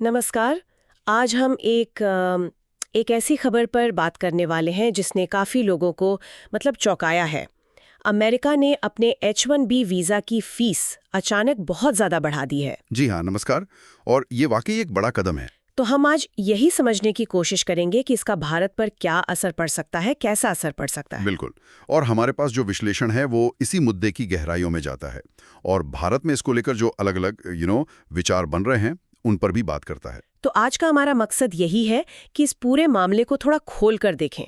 नमस्कार। आज हम एक ऐसी खबर पर बात करने वाले हैं जिसने काफ़ी लोगों को चौंकाया है। अमेरिका ने अपने H-1B वीज़ा की फ़ीस अचानक बहुत ज़्यादा बढ़ा दी है। जी हाँ, नमस्कार। और ये वाकई एक बड़ा कदम है। तो हम आज यही समझने की कोशिश करेंगे कि इसका भारत पर क्या असर पड़ सकता है, कैसा असर पड़ सकता है। बिल्कुल। और हमारे पास जो विश्लेषण है वो इसी मुद्दे की गहराइयों में जाता है और भारत में इसको लेकर जो अलग अलग विचार बन रहे हैं उन पर भी बात करता है। तो आज का हमारा मकसद यही है कि इस पूरे मामले को थोड़ा खोल कर देखें।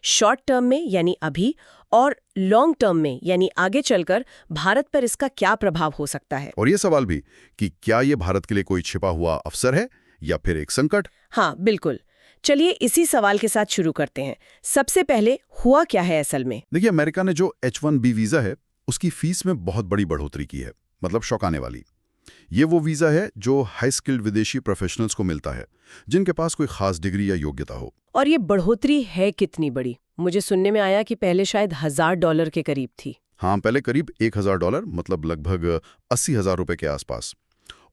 शॉर्ट टर्म में यानी अभी और लॉन्ग टर्म में यानी आगे चलकर भारत पर इसका क्या प्रभाव हो सकता है। और ये सवाल भी कि क्या ये भारत के लिए कोई छिपा हुआ अवसर है या फिर एक संकट। हाँ बिल्कुल। चलिए इसी सवाल के साथ शुरू करते हैं। सबसे पहले हुआ क्या है असल में। देखिए, अमेरिका ने जो H-1B वीज़ा है उसकी फीस में बहुत बड़ी बढ़ोतरी की है, मतलब चौंकाने वाली। ये वो वीज़ा है जो हाई स्किल्ड विदेशी प्रोफेशनल्स को मिलता है जिनके पास कोई खास डिग्री या योग्यता हो। और ये बढ़ोतरी है कितनी बड़ी? मुझे सुनने में आया कि पहले शायद $1000 के करीब थी। हाँ, पहले करीब $1000, मतलब लगभग 80,000 रुपए के आसपास।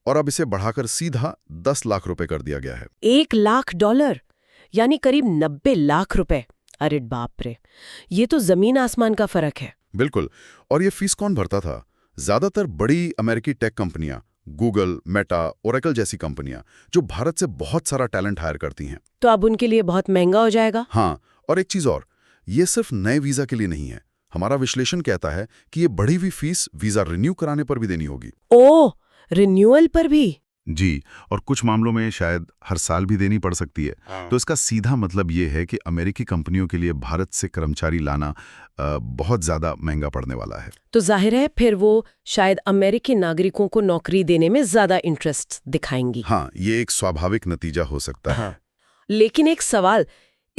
और अब इसे बढ़ाकर सीधा 10 लाख रुपए कर दिया गया है। $1 लाख यानी करीब 90 लाख रुपए। अरे बाप रे, ये तो जमीन आसमान का फर्क है। बिल्कुल। और ये फीस कौन भरता था? ज्यादातर बड़ी अमेरिकी टेक कंपनियां, गूगल, मेटा, ओरेकल जैसी कंपनियां जो भारत से बहुत सारा टैलेंट हायर करती हैं। तो अब उनके लिए बहुत महंगा हो जाएगा। हाँ, और एक चीज और, ये सिर्फ नए वीजा के लिए नहीं है। हमारा विश्लेषण कहता है कि ये बढ़ी हुई फीस वीजा रिन्यू कराने पर भी देनी होगी। ओह, रिन्यूअल पर भी? जी, और कुछ मामलों में शायद हर साल भी देनी पड़ सकती है। तो इसका सीधा मतलब ये है कि अमेरिकी कंपनियों के लिए भारत से कर्मचारी लाना बहुत ज़्यादा महंगा पड़ने वाला है। तो जाहिर है फिर वो शायद अमेरिकी नागरिकों को नौकरी देने में ज्यादा इंटरेस्ट दिखाएंगी। हाँ, ये एक स्वाभाविक नतीजा हो सकता है। लेकिन एक सवाल,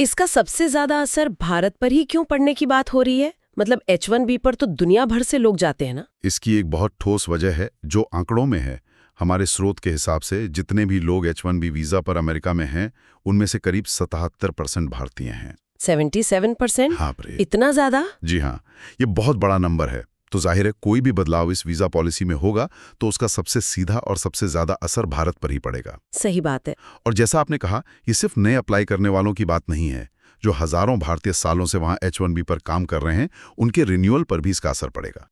इसका सबसे ज्यादा असर भारत पर ही क्यों पड़ने की बात हो रही है? मतलब H-1B पर तो दुनिया भर से लोग जाते हैं ना। इसकी एक बहुत ठोस वजह है जो आंकड़ों में है। हमारे स्रोत के हिसाब से जितने भी लोग H-1B वीज़ा पर अमेरिका में हैं, उनमें से करीब 77% भारतीय हैं। 77%? हाँ प्रे, इतना ज्यादा? जी हाँ, ये बहुत बड़ा नंबर है। तो जाहिर है कोई भी बदलाव इस वीज़ा पॉलिसी में होगा तो उसका सबसे सीधा और सबसे ज़्यादा असर भारत पर ही पड़ेगा। सही बात है। और जैसा आपने कहा, ये सिर्फ नए अप्लाई करने वालों की बात नहीं है। जो हज़ारों भारतीय सालों से वहाँ H-1B पर काम कर रहे हैं, उनके रिन्यूअल पर भी इसका असर पड़ेगा।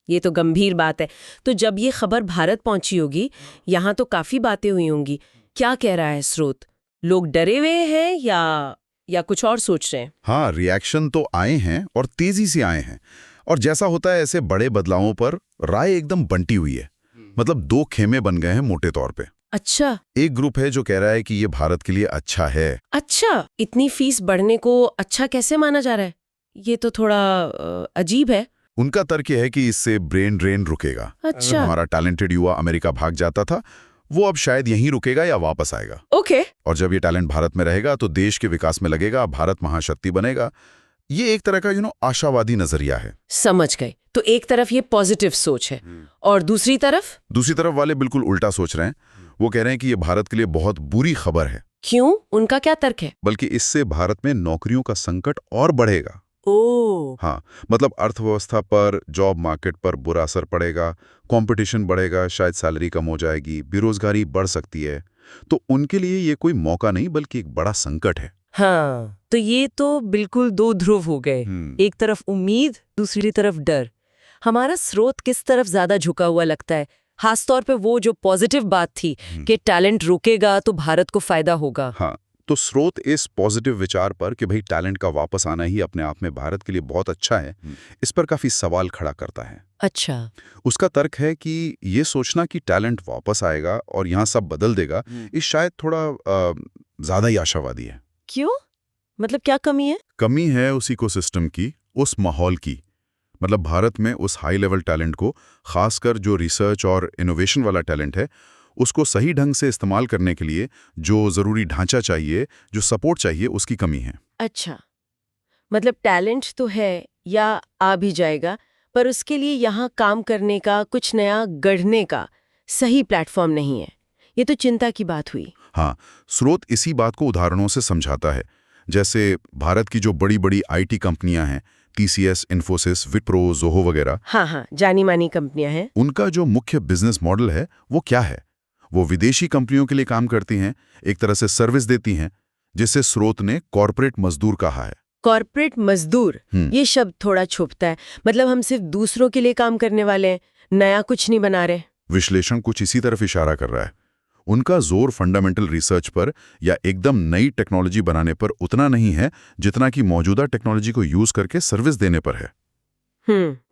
ये तो गंभीर बात है। तो जब ये खबर भारत पहुंची होगी, यहाँ तो काफी बातें हुई होंगी। क्या कह रहा है स्रोत? लोग डरे हुए हैं या कुछ और सोच रहे हैं? हाँ, रिएक्शन तो आए हैं और तेजी से आए हैं। और जैसा होता है ऐसे बड़े बदलावों पर राय एकदम बंटी हुई है। मतलब दो खेमे बन गए हैं मोटे तौर पे। अच्छा। एक ग्रुप है जो कह रहा है कि ये भारत के लिए अच्छा है। अच्छा, इतनी फीस बढ़ने को अच्छा कैसे माना जा रहा है? ये तो थोड़ा अजीब है। उनका तर्क है कि इससे ब्रेन ड्रेन रुकेगा। अच्छा। हमारा टैलेंटेड युवा अमेरिका भाग जाता था, वो अब शायद यहीं रुकेगा या वापस आएगा। ओके। और जब ये टैलेंट भारत में रहेगा तो देश के विकास में लगेगा, भारत महाशक्ति बनेगा। ये एक तरह का आशावादी नजरिया है। समझ गए। तो एक तरफ ये पॉजिटिव सोच है और दूसरी तरफ वाले बिल्कुल उल्टा सोच रहे हैं। वो कह रहे हैं कि ये भारत के लिए बहुत बुरी खबर है। क्यों? उनका क्या तर्क है? बल्कि इससे भारत में नौकरियों का संकट और बढ़ेगा। ओह। हाँ, मतलब अर्थव्यवस्था पर, जॉब मार्केट पर बुरा असर पड़ेगा, कंपटीशन बढ़ेगा, शायद सैलरी कम हो जाएगी, बेरोजगारी बढ़ सकती है। तो उनके लिए ये कोई मौका नहीं बल्कि एक बड़ा संकट है। हाँ, तो ये तो बिल्कुल दो ध्रुव हो गए। एक तरफ उम्मीद, दूसरी तरफ डर। हमारा स्रोत किस तरफ ज्यादा झुका हुआ लगता है? खासतौर पे वो जो पॉजिटिव बात थी कि टैलेंट रुकेगा तो भारत को फायदा होगा। हाँ, तो स्रोत इस पॉजिटिव विचार पर कि भाई टैलेंट का वापस आना ही अपने आप में भारत के लिए बहुत अच्छा है, इस पर काफी सवाल खड़ा करता है। अच्छा। उसका तर्क है कि ये सोचना कि टैलेंट वापस आएगा और यहाँ सब बदल देगा, इस शायद थोड़ा ज्यादा ही आशावादी है। क्यों? मतलब क्या कमी है? कमी है उस इकोसिस्टम की, उस माहौल की। मतलब भारत में उस हाई लेवल टैलेंट को, खासकर जो रिसर्च और इनोवेशन वाला टैलेंट है, उसको सही ढंग से इस्तेमाल करने के लिए जो ज़रूरी ढांचा चाहिए, जो सपोर्ट चाहिए, उसकी कमी है। अच्छा, मतलब टैलेंट तो है या आ भी जाएगा, पर उसके लिए यहाँ काम करने का, कुछ नया गढ़ने का सही प्लेटफॉर्म नहीं है। ये तो चिंता की बात हुई। हाँ, स्रोत इसी बात को उदाहरणों से समझाता है। जैसे भारत की जो बड़ी बड़ी IT कंपनियां हैं, TCS, इन्फोसिस, विप्रो, जोहो वगैरह। हाँ, जानी मानी कंपनियां हैं। उनका जो मुख्य बिजनेस मॉडल है वो क्या है? वो विदेशी कंपनियों के लिए काम करती हैं, एक तरह से सर्विस देती हैं, जिसे स्रोत ने कॉर्पोरेट मजदूर कहा है। कॉर्पोरेट मजदूर, ये शब्द थोड़ा छुपता है। मतलब हम सिर्फ दूसरों के लिए काम करने वाले हैं, नया कुछ नहीं बना रहे। विश्लेषण कुछ इसी तरफ इशारा कर रहा है। उनका जोर फंडामेंटल रिसर्च पर या एकदम नई टेक्नोलॉजी बनाने पर उतना नहीं है जितना कि मौजूदा टेक्नोलॉजी को यूज करके सर्विस देने पर है।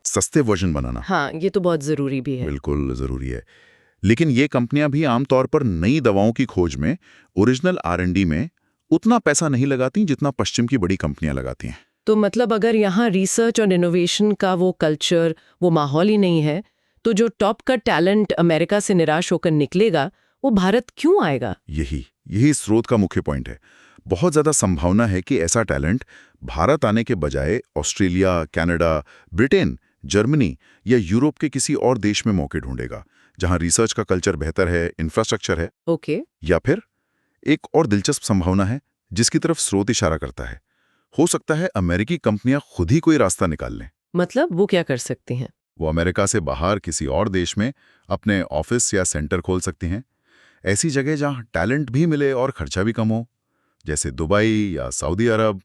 सस्ते वर्जन बनाना। हाँ, ये तो बहुत जरूरी भी है। बिल्कुल जरूरी है। लेकिन ये कंपनियां भी आमतौर पर नई दवाओं की खोज में, ओरिजिनल R&D में उतना पैसा नहीं लगाती जितना पश्चिम की बड़ी कंपनियां लगाती हैं। तो मतलब अगर यहाँ रिसर्च और इनोवेशन का वो कल्चर, वो माहौल ही नहीं है, तो जो टॉप का टैलेंट अमेरिका से निराश होकर निकलेगा, वो भारत क्यों आएगा? यही स्रोत का मुख्य पॉइंट है। बहुत ज्यादा संभावना है कि ऐसा टैलेंट भारत आने के बजाय ऑस्ट्रेलिया, कनाडा, ब्रिटेन, जर्मनी या यूरोप के किसी और देश में मौके ढूंढेगा, जहां रिसर्च का कल्चर बेहतर है, इंफ्रास्ट्रक्चर है। ओके। या फिर एक और दिलचस्प संभावना है जिसकी तरफ स्रोत इशारा करता है। हो सकता है अमेरिकी कंपनियां खुद ही कोई रास्ता निकाल लें। मतलब वो क्या कर सकती हैं? वो अमेरिका से बाहर किसी और देश में अपने ऑफिस या सेंटर खोल सकती हैं। ऐसी जगह जहां टैलेंट भी मिले और खर्चा भी कम हो, जैसे दुबई या सऊदी अरब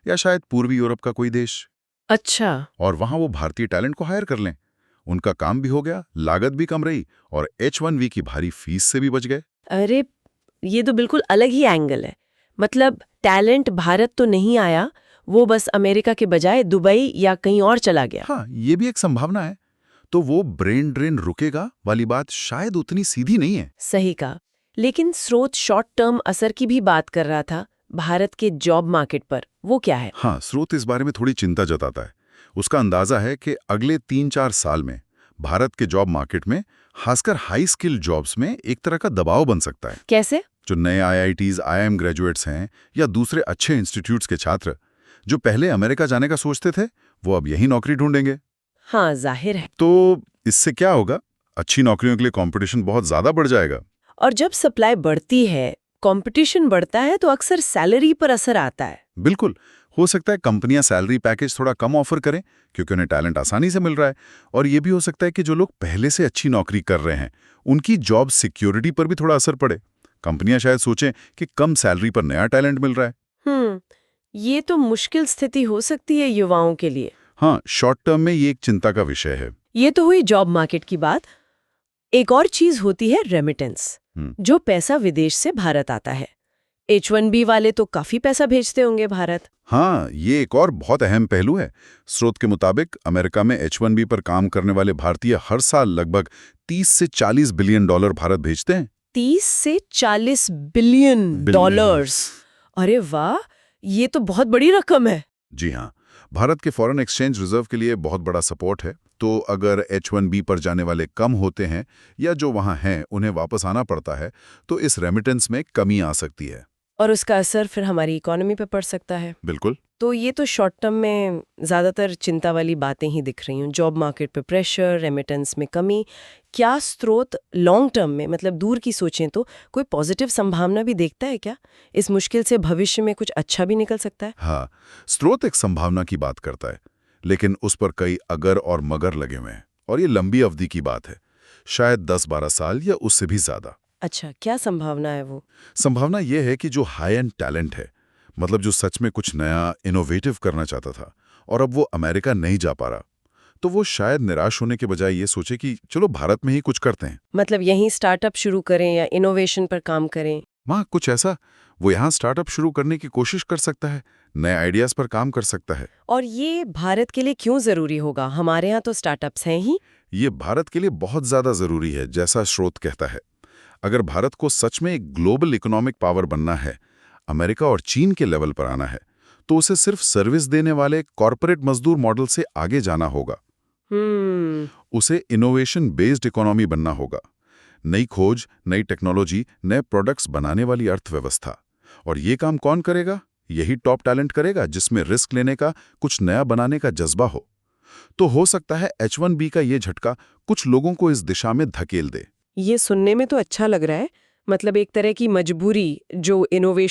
या शायद पूर्वी यूरोप का कोई देश। अच्छा। और वहां वो भारतीय टैलेंट को हायर कर लें। उनका काम भी हो गया, लागत भी कम रही और H1B की भारी फीस से भी बच गए। अरे, ये तो बिल्कुल अलग ही एंगल है। मतलब टैलेंट भारत तो नहीं आया, वो बस अमेरिका के बजाय दुबई या कहीं और चला गया। हाँ, ये भी एक संभावना है। तो वो ब्रेन ड्रेन रुकेगा वाली बात शायद उतनी सीधी नहीं है। सही कहा। लेकिन स्रोत शॉर्ट टर्म असर की भी बात कर रहा था भारत के जॉब मार्केट पर। वो क्या है? हाँ, स्रोत इस बारे में थोड़ी चिंता जताता है। उसका अंदाजा है कि अगले 3-4 साल में भारत के जॉब मार्केट में, खासकर हाई स्किल जॉब्स में, एक तरह का दबाव बन सकता है। कैसे? जो नए IITs, IIM ग्रेजुएट्स हैं या दूसरे अच्छे इंस्टीट्यूट्स के छात्र जो पहले अमेरिका जाने का सोचते थे, वो अब यही नौकरी ढूंढेंगे। हाँ, जाहिर है। तो इससे क्या होगा? अच्छी नौकरियों के लिए कंपटीशन बहुत ज्यादा बढ़ जाएगा। और जब सप्लाई बढ़ती है, कंपटीशन बढ़ता है, तो अक्सर सैलरी पर असर आता है। बिल्कुल। हो सकता है कंपनियां सैलरी पैकेज थोड़ा कम ऑफर करें क्योंकि उन्हें टैलेंट आसानी से मिल रहा है। और ये भी हो सकता है कि जो लोग पहले से अच्छी नौकरी कर रहे हैं, उनकी जॉब सिक्योरिटी पर भी थोड़ा असर पड़े। कंपनियां शायद सोचें कि कम सैलरी पर नया टैलेंट मिल रहा है। ये तो मुश्किल स्थिति हो सकती है युवाओं के लिए। हाँ, शॉर्ट टर्म में ये एक चिंता का विषय है। ये तो हुई जॉब मार्केट की बात। एक और चीज होती है रेमिटेंस, जो पैसा विदेश से भारत आता है। H1B वाले तो काफी पैसा भेजते होंगे भारत। हाँ, ये एक और बहुत अहम पहलू है। स्रोत के मुताबिक अमेरिका में H1B पर काम करने वाले भारतीय हर साल लगभग 30 से 40 बिलियन डॉलर भारत भेजते हैं। 30 से 40 बिलियन डॉलर्स। अरे वाह, ये तो बहुत बड़ी रकम है। जी हाँ, भारत के फॉरेन एक्सचेंज रिजर्व के लिए बहुत बड़ा सपोर्ट है। तो अगर H1B पर जाने वाले कम होते हैं या जो वहाँ हैं उन्हें वापस आना पड़ता है, तो इस रेमिटेंस में कमी आ सकती है। और उसका असर फिर हमारी इकोनॉमी पे पड़ सकता है। बिल्कुल। तो ये तो शॉर्ट टर्म में ज़्यादातर चिंता वाली बातें ही दिख रही हूँ। जॉब मार्केट पे प्रेशर, रेमिटेंस में कमी। क्या स्रोत लॉन्ग टर्म में, मतलब दूर की सोचें तो, कोई पॉजिटिव संभावना भी देखता है क्या? इस मुश्किल से भविष्य में कुछ अच्छा भी निकल सकता है? हाँ, स्रोत एक संभावना की बात करता है, लेकिन उस पर कई अगर और मगर लगे हुए हैं। और ये लंबी अवधि की बात है, शायद 10-12 साल या उससे भी ज्यादा। अच्छा, क्या संभावना है वो? संभावना ये है कि जो हाई एंड टैलेंट है, मतलब जो सच में कुछ नया इनोवेटिव करना चाहता था और अब वो अमेरिका नहीं जा पा रहा, तो वो शायद निराश होने के बजाय ये सोचे कि चलो भारत में ही कुछ करते हैं। मतलब यहीं स्टार्टअप शुरू करें या इनोवेशन पर काम करें? वहाँ कुछ ऐसा, वो यहाँ स्टार्टअप शुरू करने की कोशिश कर सकता है, नए आइडियाज पर काम कर सकता है। और ये भारत के लिए क्यों जरूरी होगा? हमारे यहाँ तो स्टार्टअप्स हैं ही। ये भारत के लिए बहुत ज्यादा जरूरी है, जैसा स्रोत कहता है। अगर भारत को सच में एक ग्लोबल इकोनॉमिक पावर बनना है, अमेरिका और चीन के लेवल पर आना है, तो उसे सिर्फ सर्विस देने वाले कॉर्पोरेट मजदूर मॉडल से आगे जाना होगा। उसे इनोवेशन बेस्ड इकोनॉमी बनना होगा। नई खोज, नई टेक्नोलॉजी, नए प्रोडक्ट्स बनाने वाली अर्थव्यवस्था। और ये काम कौन करेगा? यही टॉप टैलेंट करेगा, जिसमें रिस्क लेने का, कुछ नया बनाने का जज्बा हो। तो हो सकता है H1B का ये झटका कुछ लोगों को इस दिशा में धकेल दे। ये सुनने में तो अच्छा लग रहा है। मतलब एक तरह की मजबूरी जो इनोवेशन